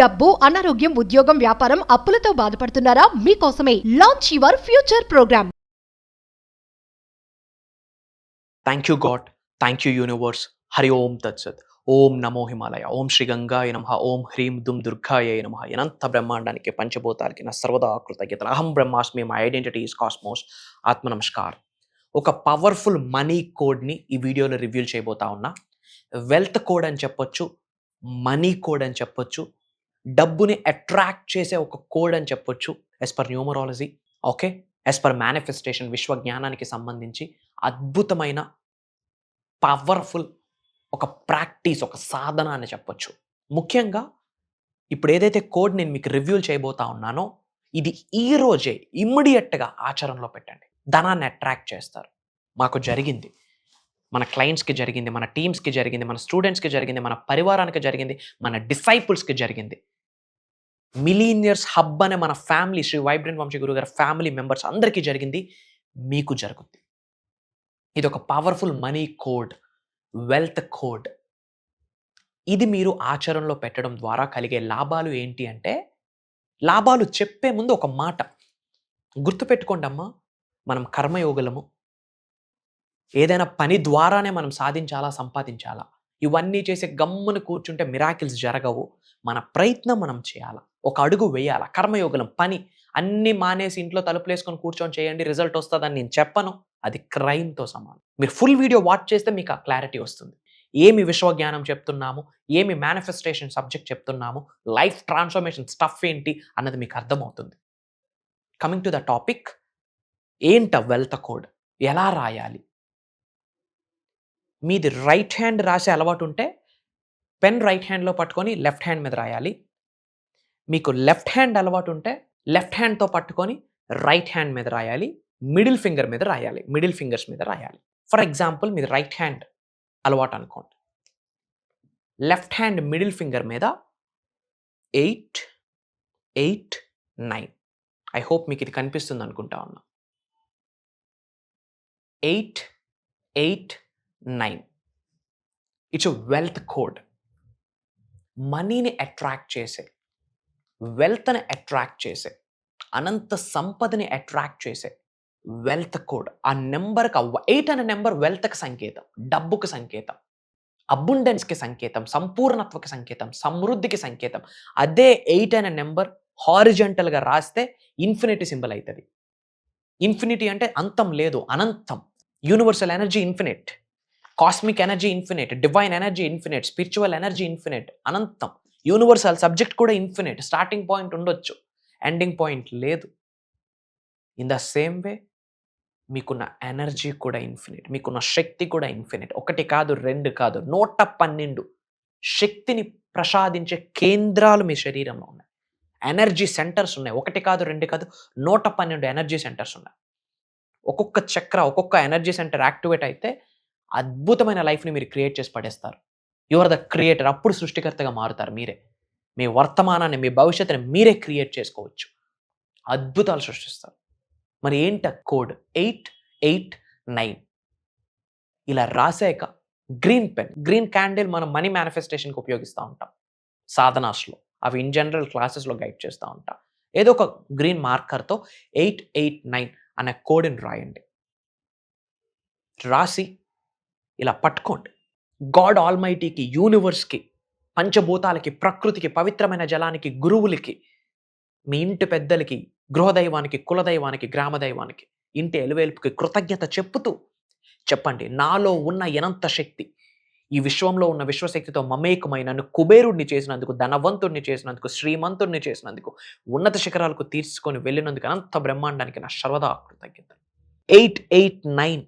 డబ్బు, అనారోగ్యం, ఉద్యోగం, వ్యాపారం, అప్పులతో బాధపడుతున్నారా? మీకోసమే launch your future program. Thank you God, thank you universe. Hari Om తత్సత్. ఓం నమో హిమాలయ. ఓం శ్రీ గంగాయ నమః. ఓం హ్రీం దుమ్ దుర్గాయ నమః. అనంత బ్రహ్మాండానికి పంచభూతాలకి నా సర్వదా కృతజ్ఞతలు. అహం బ్రహ్మాస్మి, మై ఐడెంటిటీ ఈస్ కాస్మోస్. ఆత్మ నమస్కార్. ఒక పవర్ఫుల్ మనీ కోడ్ని ఈ వీడియోలో రివ్యూ చేయబోతా ఉన్నా. వెల్త్ కోడ్ అని చెప్పొచ్చు, మనీ కోడ్ అని చెప్పొచ్చు, డబ్బుని అట్రాక్ట్ చేసే ఒక కోడ్ అని చెప్పొచ్చు. As per numerology, okay, as per manifestation, విశ్వజ్ఞానానికి సంబంధించి అద్భుతమైన పవర్ఫుల్ ఒక ప్రాక్టీస్, ఒక సాధన అని చెప్పొచ్చు. ముఖ్యంగా ఇప్పుడు ఏదైతే కోడ్ నేను మీకు రివ్యూ చేయబోతా ఉన్నానో, ఇది ఈ రోజే ఇమ్మీడియట్గా ఆచరణలో పెట్టండి. ధనాన్ని అట్రాక్ట్ చేస్తారు. మాకు జరిగింది, మన క్లయింట్స్కి జరిగింది, మన టీమ్స్కి జరిగింది, మన స్టూడెంట్స్కి జరిగింది, మన పరివారానికి జరిగింది, మన డిసైపుల్స్కి జరిగింది. మిలీనియర్స్ హబ్ అనే మన ఫ్యామిలీ, శ్రీ వైబ్రెంట్ వంశీ గురువు గారి ఫ్యామిలీ మెంబర్స్ అందరికీ జరిగింది, మీకు జరుగుద్ది. ఇది ఒక powerful money code, wealth code. ఇది మీరు ఆచరణలో పెట్టడం ద్వారా కలిగే లాభాలు ఏంటి అంటే, లాభాలు చెప్పే ముందు ఒక మాట గుర్తుపెట్టుకోండి అమ్మా. మనం కర్మయోగులము. ఏదైనా పని ద్వారానే మనం సాధించాలా, సంపాదించాలా. ఇవన్నీ చేసి గమ్మున కూర్చుంటే మిరాకిల్స్ జరగవు. మన ప్రయత్నం మనం చేయాలా, ఒక అడుగు వేయాలా. కర్మయోగులం, పని అన్నీ మానేసి ఇంట్లో తలుపులేసుకొని కూర్చొని చేయండి రిజల్ట్ వస్తుందని నేను చెప్పను. అది క్రైమ్తో సమానం. మీరు ఫుల్ వీడియో వాచ్ చేస్తే మీకు ఆ క్లారిటీ వస్తుంది. ఏమి విశ్వజ్ఞానం చెప్తున్నాము, ఏమి మేనిఫెస్టేషన్ సబ్జెక్ట్ చెప్తున్నాము, లైఫ్ ట్రాన్స్ఫర్మేషన్ స్టఫ్ ఏంటి అన్నది మీకు అర్థమవుతుంది. కమింగ్ టు ద టాపిక్, ఏంట వెల్త్ కోడ్, ఎలా రాయాలి? మీది రైట్ హ్యాండ్ రాసే అలవాటు ఉంటే పెన్ రైట్ హ్యాండ్లో పట్టుకొని లెఫ్ట్ హ్యాండ్ మీద రాయాలి. మీకు లెఫ్ట్ హ్యాండ్ అలవాటు ఉంటే లెఫ్ట్ హ్యాండ్తో పట్టుకొని రైట్ హ్యాండ్ మీద రాయాలి. మిడిల్ ఫింగర్ మీద రాయాలి, మిడిల్ ఫింగర్స్ మీద రాయాలి. ఫర్ ఎగ్జాంపుల్, మీది రైట్ హ్యాండ్ అలవాటు అనుకోండి. లెఫ్ట్ హ్యాండ్ మిడిల్ ఫింగర్ మీద 8, 8, 9. ఐ హోప్ మీకు ఇది కనిపిస్తుంది అనుకుంటా ఉన్నా. 8, 8, 9. It's wealth code. మనీని అట్రాక్ట్ చేసే, వెల్త్ని అట్రాక్ట్ చేసే, అనంత సంపదని అట్రాక్ట్ చేసే వెల్త్ కోడ్. ఆ నెంబర్కి 8 అనే నెంబర్ వెల్త్కి సంకేతం, డబ్బుకి సంకేతం, అబుండెన్స్కి సంకేతం, సంపూర్ణత్వకి సంకేతం, సమృద్ధికి సంకేతం. అదే 8 అనే నెంబర్ హారిజంటల్గా రాస్తే ఇన్ఫినిటీ సింబల్ అవుతుంది. ఇన్ఫినిటీ అంటే అంతం లేదు, అనంతం. Universal energy infinite, cosmic energy infinite, divine energy infinite, spiritual energy infinite, అనంతం. యూనివర్సల్ సబ్జెక్ట్ కూడా ఇన్ఫినిట్. స్టార్టింగ్ పాయింట్ ఉండొచ్చు, ఎండింగ్ పాయింట్ లేదు. ఇన్ ద సేమ్ వే మీకున్న ఎనర్జీ కూడా ఇన్ఫినిట్, మీకున్న శక్తి కూడా ఇన్ఫినిట్. 1 కాదు, 2 కాదు, 112 శక్తిని ప్రసాదించే కేంద్రాలు మీ శరీరంలో ఉన్నాయి. ఎనర్జీ సెంటర్స్ ఉన్నాయి. 1 కాదు, 2 కాదు, 112 ఎనర్జీ సెంటర్స్ ఉన్నాయి. ఒక్కొక్క చక్ర, ఒక్కొక్క ఎనర్జీ సెంటర్ యాక్టివేట్ అయితే అద్భుతమైన లైఫ్ని మీరు క్రియేట్ చేసి పడేస్తారు. You are the creator. అప్పుడు సృష్టికర్తగా మారుతారు మీరే. మీ వర్తమానాన్ని, మీ భవిష్యత్తుని మీరే క్రియేట్ చేసుకోవచ్చు. అద్భుతాలు సృష్టిస్తారు. మరి ఏంట కోడ్? 8, 8, 9. ఇలా రాసాక గ్రీన్ పెన్, గ్రీన్ క్యాండిల్ మనం మనీ మేనిఫెస్టేషన్కి ఉపయోగిస్తూ ఉంటాం సాధనాస్లో. అవి ఇన్ జనరల్ క్లాసెస్లో గైడ్ చేస్తూ ఉంటాం. ఏదో ఒక గ్రీన్ మార్కర్తో 8, 8, 9 అనే కోడ్ని రాయండి. రాసి ఇలా పట్టుకోండి. గాడ్ ఆల్మైటీకి, యూనివర్స్కి, పంచభూతాలకి, ప్రకృతికి, పవిత్రమైన జలానికి, గురువులకి, మీ ఇంటి పెద్దలకి, గృహదైవానికి, కులదైవానికి, గ్రామదైవానికి, ఇంటి ఎలువేల్పుకి కృతజ్ఞత చెప్పుతూ చెప్పండి, నాలో ఉన్న అనంత శక్తి ఈ విశ్వంలో ఉన్న విశ్వశక్తితో మమేకమై నన్ను కుబేరుడిని చేసినందుకు, ధనవంతుడిని చేసినందుకు, శ్రీమంతుడిని చేసినందుకు, ఉన్నత శిఖరాలకు తీసుకొని వెళ్ళినందుకు, అనంత బ్రహ్మాండానికి నా సర్వదా కృతజ్ఞత. 8, 8, 9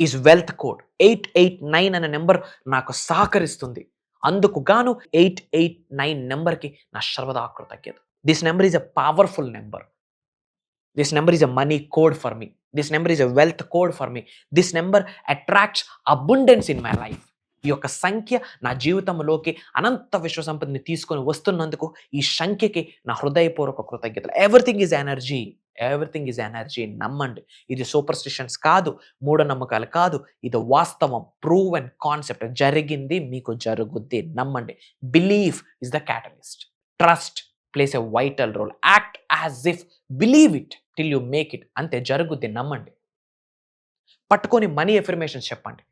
ఈజ్ వెల్త్ కోడ్. 8, 8, 9 అనే నెంబర్ నాకు సహకరిస్తుంది. అందుకు గాను 8, 8, 9 నెంబర్కి నా సర్వదా కృతజ్ఞత. This number is a powerful number. This number is a money code for me. This number is a wealth code for me. This number attracts abundance in my life. ఈ యొక్క సంఖ్య నా జీవితంలోకి అనంత విశ్వ సంపదని తీసుకొని వస్తున్నందుకు ఈ సంఖ్యకి నా హృదయపూర్వక కృతజ్ఞతలు. Everything is energy, everything is energy. నమ్మండి. ఇది సూపర్స్టిషన్స్ కాదు, మూఢనమ్మకాలు కాదు, ఇది వాస్తవం, ప్రూవెన్ కాన్సెప్ట్. జరిగింది, మీకు జరుగుద్ది. నమ్మండి. Belief is the catalyst. Trust plays a vital role. Act as if, believe it till you make it. అంతే, జరుగుద్ది, నమ్మండి. పట్టుకొని మనీ ఎఫర్మేషన్స్ చెప్పండి.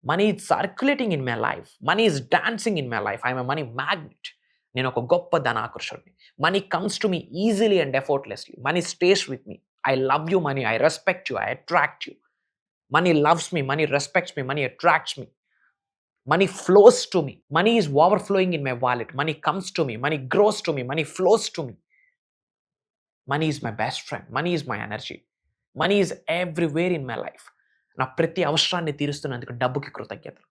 Money is circulating in my life, money is dancing in my life, I'm a money magnet. నేను ఒక గొప్ప ధనాకర్షుడిని. Money comes to me easily and effortlessly. Money stays with me. I love you money, I respect you, I attract you. Money loves me, money respects me, money attracts me. Money flows to me. Money is overflowing in my wallet. Money comes to me. Money grows to me. Money flows to me. Money is my best friend. Money is my energy. Money is everywhere in my life. నా ప్రతి అవసరాన్ని తీరుస్తున్నందుకు డబ్బుకి కృతజ్ఞతలు.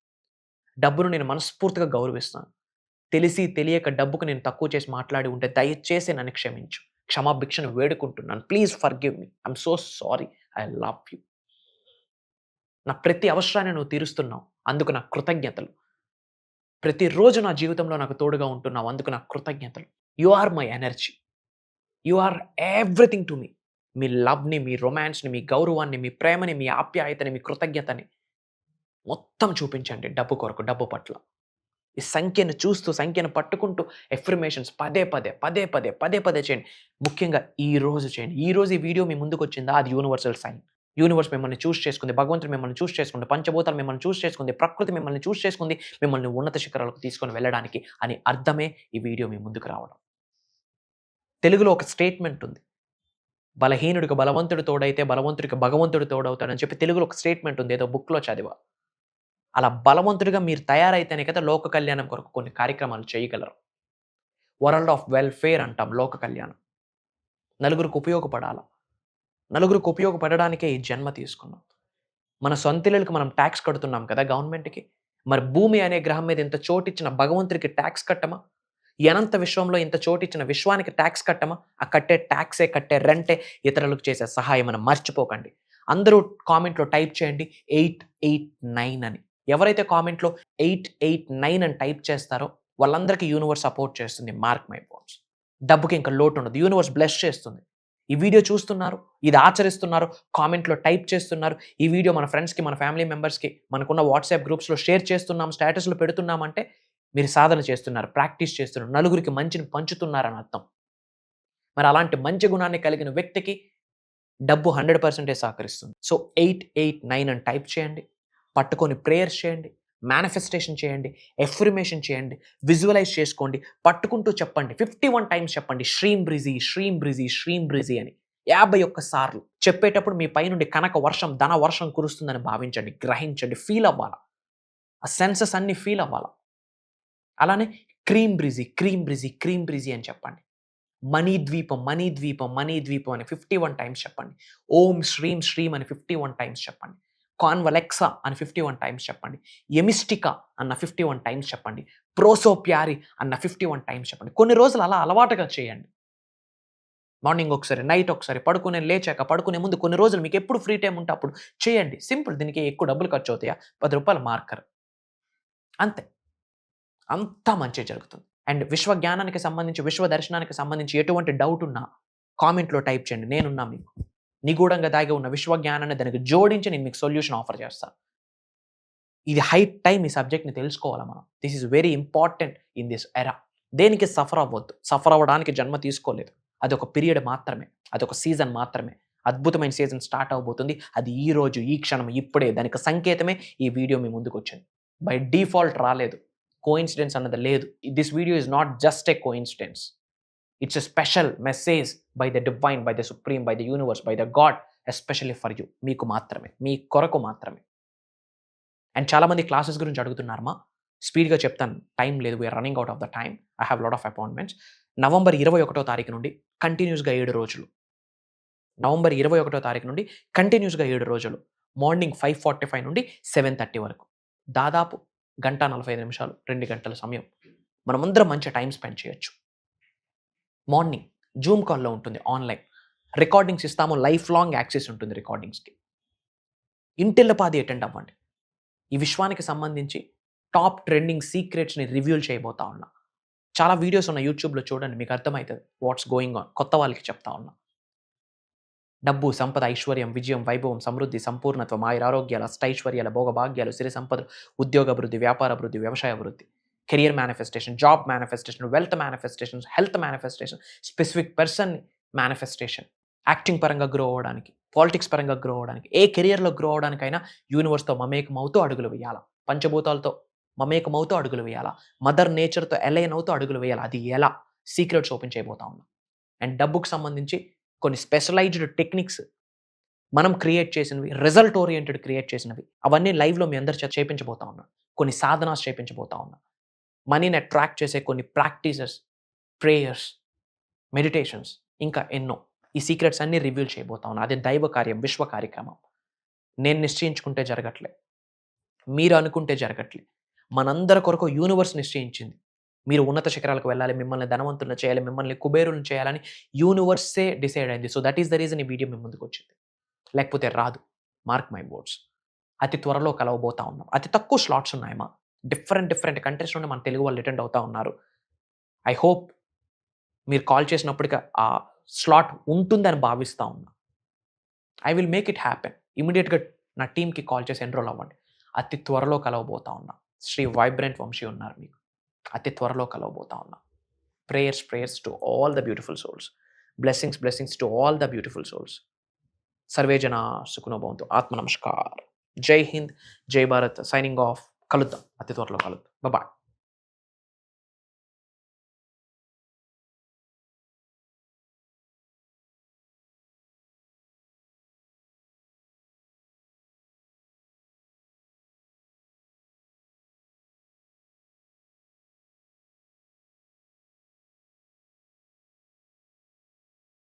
డబ్బును నేను మనస్ఫూర్తిగా గౌరవిస్తాను. తెలిసి తెలియక డబ్బుకు నేను తక్కువ చేసి మాట్లాడి ఉంటే దయచేసి నన్ను క్షమించు. క్షమాభిక్షను వేడుకుంటున్నాను. Please forgive me. I'm so sorry. I love you. నా ప్రతి అవసరాన్ని నువ్వు తీరుస్తున్నావు, అందుకు నా కృతజ్ఞతలు. ప్రతిరోజు నా జీవితంలో నాకు తోడుగా ఉంటున్నావు, అందుకు నా కృతజ్ఞతలు. You are my energy. You are everything to me. మీ లవ్ని, మీ రొమాన్స్ని, మీ గౌరవాన్ని, మీ ప్రేమని, మీ ఆప్యాయతని, మీ కృతజ్ఞతని మొత్తం చూపించండి డబ్బు కొరకు, డబ్బు పట్ల. ఈ సంఖ్యను చూస్తూ, సంఖ్యను పట్టుకుంటూ ఎఫర్మేషన్స్ పదే పదే చేయండి. ముఖ్యంగా ఈ రోజు చేయండి. ఈ రోజు ఈ వీడియో మీ ముందుకు వచ్చిందా, అది యూనివర్సల్ సైన్. యూనివర్స్ మిమ్మల్ని చూస్ చేసుకుంది, భగవంతుడు మిమ్మల్ని చూస్ చేసుకుంది, పంచభూతాలు మిమ్మల్ని చూస్ చేసుకుంది, ప్రకృతి మిమ్మల్ని చూస్ చేసుకుంది, మిమ్మల్ని ఉన్నత శిఖరాలకు తీసుకొని వెళ్ళడానికి అని అర్థమే ఈ వీడియో మీ ముందుకు రావడం. తెలుగులో ఒక స్టేట్మెంట్ ఉంది, బలహీనుడికి బలవంతుడు తోడైతే బలవంతుడికి భగవంతుడు తోడవుతాడని చెప్పి తెలుగులో ఒక స్టేట్మెంట్ ఉంది, ఏదో బుక్లో చదివా. అలా బలవంతుడిగా మీరు తయారైతేనే కదా లోక కళ్యాణం కొరకు కొన్ని కార్యక్రమాలు చేయగలరు. వరల్డ్ ఆఫ్ వెల్ఫేర్ అంటాం లోక కళ్యాణం. నలుగురికి ఉపయోగపడాల. నలుగురికి ఉపయోగపడడానికే ఈ జన్మ తీసుకున్నాం. మన సొంతిళ్ళకి మనం ట్యాక్స్ కడుతున్నాం కదా గవర్నమెంట్కి. మరి భూమి అనే గ్రహం మీద ఇంత చోటిచ్చిన భగవంతుడికి ట్యాక్స్ కట్టమా? అనంత విశ్వంలో ఇంత చోటిచ్చిన విశ్వానికి ట్యాక్స్ కట్టమా? ఆ కట్టే ట్యాక్సే, కట్టే రెంటే ఇతరులకు చేసే సహాయం అని మర్చిపోకండి. అందరూ కామెంట్లో టైప్ చేయండి 889 అని. ఎవరైతే కామెంట్లో 889 అని టైప్ చేస్తారో వాళ్ళందరికీ యూనివర్స్ సపోర్ట్ చేస్తుంది. Mark my words. డబ్బుకి ఇంకా లోటు ఉండదు. యూనివర్స్ బ్లెస్ చేస్తుంది. ఈ వీడియో చూస్తున్నారు, ఇది ఆచరిస్తున్నారు, కామెంట్లో టైప్ చేస్తున్నారు, ఈ వీడియో మన ఫ్రెండ్స్కి, మన ఫ్యామిలీ మెంబర్స్కి, మనకున్న వాట్సాప్ గ్రూప్స్లో షేర్ చేస్తున్నాం, స్టేటస్లో పెడుతున్నామంటే మీరు సాధన చేస్తున్నారు, ప్రాక్టీస్ చేస్తున్నారు, నలుగురికి మంచిని పంచుతున్నారని అర్థం. మరి అలాంటి మంచి గుణాన్ని కలిగిన వ్యక్తికి డబ్బు 100% సహకరిస్తుంది. సో 889 అని టైప్ చేయండి, పట్టుకొని ప్రేయర్స్ చేయండి, మేనిఫెస్టేషన్ చేయండి, ఎఫర్మేషన్ చేయండి, విజువలైజ్ చేసుకోండి, పట్టుకుంటూ చెప్పండి. 51 టైమ్స్ చెప్పండి, శ్రీం బ్రిజీ, శ్రీం బ్రిజీ, శ్రీం బ్రిజీ అని 51 సార్లు చెప్పేటప్పుడు మీ పైనుండి కనక వర్షం, ధన వర్షం కురుస్తుందని భావించండి, గ్రహించండి, ఫీల్ అవ్వాలా. ఆ సెన్సెస్ అన్ని ఫీల్ అవ్వాలా. అలానే క్రీం బ్రిజీ, క్రీం బ్రిజీ, క్రీం బ్రిజీ అని చెప్పండి. మనీ ద్వీపం, మనీ ద్వీపం, మనీ ద్వీపం అని 51 టైమ్స్ చెప్పండి. ఓం శ్రీం శ్రీం అని 51 టైమ్స్ చెప్పండి. కాన్వలెక్సా అని 51 టైమ్స్ చెప్పండి. ఎమిస్టికా అన్న 51 టైమ్స్ చెప్పండి. ప్రోసోప్యారి అన్న 51 టైమ్స్ చెప్పండి. కొన్ని రోజులు అలా అలవాటుగా చేయండి. మార్నింగ్ ఒకసారి, నైట్ ఒకసారి, పడుకునే లేచాక, పడుకునే ముందు కొన్ని రోజులు మీకు ఎప్పుడు ఫ్రీ టైం ఉంటే అప్పుడు చేయండి. సింపుల్. దీనికి ఎక్కువ డబ్బులు ఖర్చు అవుతాయా? 10 రూపాయల మార్కర్ అంతే. అంతా మంచి జరుగుతుంది. అండ్ విశ్వ జ్ఞానానికి సంబంధించి, విశ్వ దర్శనానికి సంబంధించి ఎటువంటి డౌట్ ఉన్నా కామెంట్లో టైప్ చేయండి. నేనున్నా మీకు. నిగూఢంగా దాగి ఉన్న విశ్వ జ్ఞానాన్ని దానికి జోడించి నేను మీకు సొల్యూషన్ ఆఫర్ చేస్తాను. ఇది హై టైం ఈ సబ్జెక్ట్ని తెలుసుకోవాలా మనం. This is very important in this era. దేనికి సఫర్ అవ్వద్దు. సఫర్ అవ్వడానికి జన్మ తీసుకోలేదు. అదొక పీరియడ్ మాత్రమే, అదొక సీజన్ మాత్రమే. అద్భుతమైన సీజన్ స్టార్ట్ అవబోతుంది. అది ఈ రోజు, ఈ క్షణం, ఇప్పుడే. దానికి సంకేతమే ఈ వీడియో మీ ముందుకు వచ్చింది. బై డిఫాల్ట్ రాలేదు. కోఇన్సిడెన్స్ అన్నది లేదు. This video is not just a coincidence. It's a special message by the divine, by the supreme, by the universe, by the God, especially for you. మీకు మాత్రమే, మీ కొరకు మాత్రమే. అండ్ చాలామంది క్లాసెస్ గురించి అడుగుతున్నారమ్మా. స్పీడ్గా చెప్తాను, టైం లేదు, we're running out of the time. I have lot of appointments. November 21వ తారీఖు నుండి కంటిన్యూస్గా 7 రోజులు. నవంబర్ 21వ తారీఖు నుండి కంటిన్యూస్గా 7 రోజులు. మార్నింగ్ 5:45 నుండి 7:30 వరకు. దాదాపు 1:45 2 గంటల సమయం మనమందరం మంచి టైం స్పెండ్ చేయొచ్చు. మార్నింగ్ జూమ్ కాల్లో ఉంటుంది, ఆన్లైన్ రికార్డింగ్స్ ఇస్తాము. లైఫ్ లాంగ్ యాక్సెస్ ఉంటుంది రికార్డింగ్స్కి. ఇంటిల్లపాది అటెండ్ అవ్వండి. ఈ విశ్వానికి సంబంధించి టాప్ ట్రెండింగ్ సీక్రెట్స్ని రివ్యూల్ చేయబోతా ఉన్నా. చాలా వీడియోస్ ఉన్నాయి యూట్యూబ్లో, చూడండి, మీకు అర్థమవుతుంది వాట్స్ గోయింగ్ ఆన్. కొత్త వాళ్ళకి చెప్తా ఉన్నా. డబ్బు, సంపద, ఐశ్వర్యం, విజయం, వైభవం, సమృద్ధి, సంపూర్ణత్వం, ఆయురారోగ్యాలు, అష్టైశ్వర్యాల, భోగభాగ్యాలు, సిరి సంపదలు, ఉద్యోగ అభివృద్ధి, వ్యాపార అభివృద్ధి, వ్యవసాయ అభివృద్ధి, career manifestation, job manifestation, wealth manifestation, health manifestation, specific person manifestation, acting పరంగా గ్రో అవ్వడానికి, పాలిటిక్స్ పరంగా గ్రో అవ్వడానికి, ఏ కెరియర్లో గ్రో అవ్వడానికైనా యూనివర్స్తో మమేకమవుతూ అడుగులు వేయాలా, పంచభూతాలతో మమేకమవుతూ అడుగులు వేయాలా, మదర్ నేచర్తో అలైన్ అవుతూ అడుగులు వేయాలా. అది ఎలా సీక్రెట్స్ ఓపెన్ చేయబోతా ఉన్నాం. అండ్ డబ్బుకు సంబంధించి కొన్ని స్పెషలైజ్డ్ టెక్నిక్స్ మనం క్రియేట్ చేసినవి, రిజల్ట్ ఓరియంటెడ్ క్రియేట్ చేసినవి, అవన్నీ లైవ్లో మీ అందరి చేత చేపించబోతా ఉన్నా. కొన్ని సాధనాస్ చేపించబోతా ఉన్నా. మనీని అట్రాక్ట్ చేసే కొన్ని ప్రాక్టీసెస్, ప్రేయర్స్, మెడిటేషన్స్, ఇంకా ఎన్నో ఈ సీక్రెట్స్ అన్నీ రివీల్ చేయబోతా ఉన్నా. అది దైవ కార్యం, విశ్వ కార్యక్రమం. నేను నిశ్చయించుకుంటే జరగట్లే, మీరు అనుకుంటే జరగట్లే. మనందరి కొరకు యూనివర్స్ నిశ్చయించింది. మీరు ఉన్నత శిఖరాలకు వెళ్ళాలి, మిమ్మల్ని ధనవంతులను చేయాలి, మిమ్మల్ని కుబేరులను చేయాలని యూనివర్సే డిసైడ్ అయింది. So that is the reason ఈ వీడియో మీ ముందుకు వచ్చింది. లేకపోతే రాదు. Mark my words. అతి త్వరలో కలవబోతా ఉన్నాం. అతి తక్కువ స్లాట్స్ ఉన్నాయమ్మా. డిఫరెంట్ కంట్రీస్ నుండి మన తెలుగు వాళ్ళు అటెండ్ అవుతా ఉన్నారు. ఐ హోప్ మీరు కాల్ చేసినప్పటికీ ఆ స్లాట్ ఉంటుందని భావిస్తూ ఉన్నా. I will make it happen. ఇమీడియట్గా నా టీమ్కి కాల్ చేసి ఎన్రోల్ అవ్వండి. అతి త్వరలో కలవబోతా ఉన్నా. శ్రీ వైబ్రెంట్ వంశీ ఉన్నారు మీకు. అతి త్వరలో కలవబోతా ఉన్నా. Prayers to all the beautiful souls. Blessings to all the beautiful souls. Survey జన సుఖనో భవంతు. ఆత్మ నమస్కార్. జై హింద్, జై భారత్. Signing off. కలుద్దాం, అతి త్వరలో కలుద్దాం. బాయ్.